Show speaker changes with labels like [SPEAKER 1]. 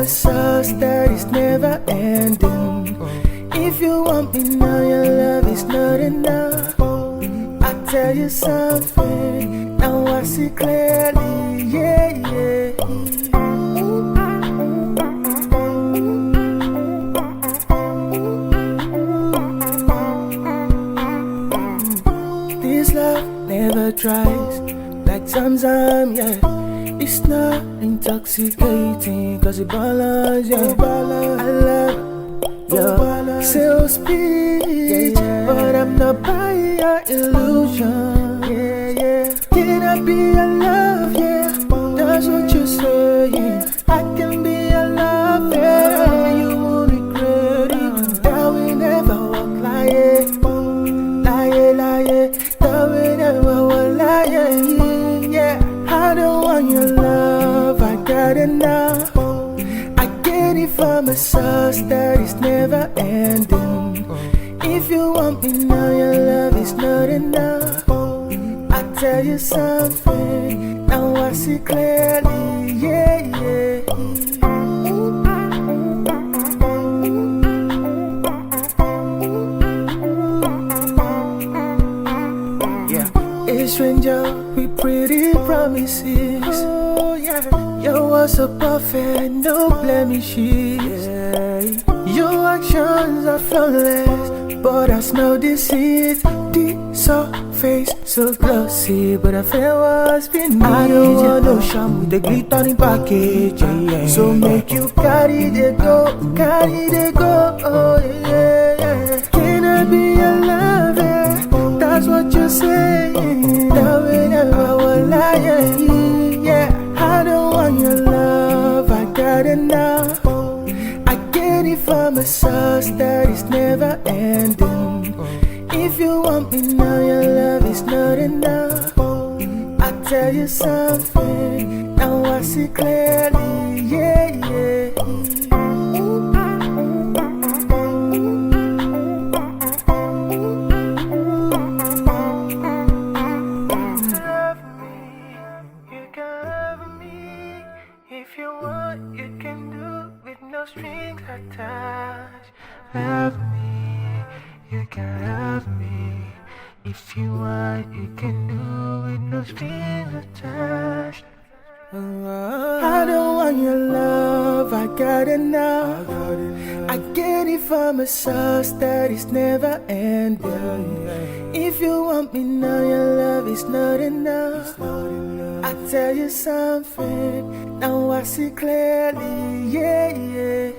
[SPEAKER 1] massage that is never ending. If you want me now, your love is not enough. I tell you something, now I see clearly, yeah, yeah. This love never dries, like Ramzan, yeah. It's not intoxicating, cause it balance, yeah. I love your sales speech, but I'm not buying your illusion, yeah, yeah. Can I be your love, yeah? That's what you're saying. I can be your love, yeah. You won't regret it. That we never walk lying, lying. That we never walk lying, yeah. I don't want your love, I got enough. I get it from a source that is never ending. If you want me now, your love is not enough. I tell you something, now I see clearly, yeah, yeah. A stranger with pretty promises. Oh yeah, your words are perfect, no blemishes. Your actions are flawless, but I smell deceit. The surface so glossy, but I feel what's beneath. I don't want no sham with the glittering package, yeah. So make you carry the go. Oh yeah. Can I be your lover? That's what you're saying. That we never will lie, yeah. I don't want your love, I got enough. I get it from a source that is never ending. If you want me now, your love is not enough. I tell you something, now I see clearly, yeah, yeah. If you want, you can do with no strings attached. Love me, you can love me. If you want, you can do with no strings attached. I don't want your love, I got enough. I get it from a source that is never ending. If you want me now, your love is not enough. I tell you something, now I see clearly, yeah, yeah.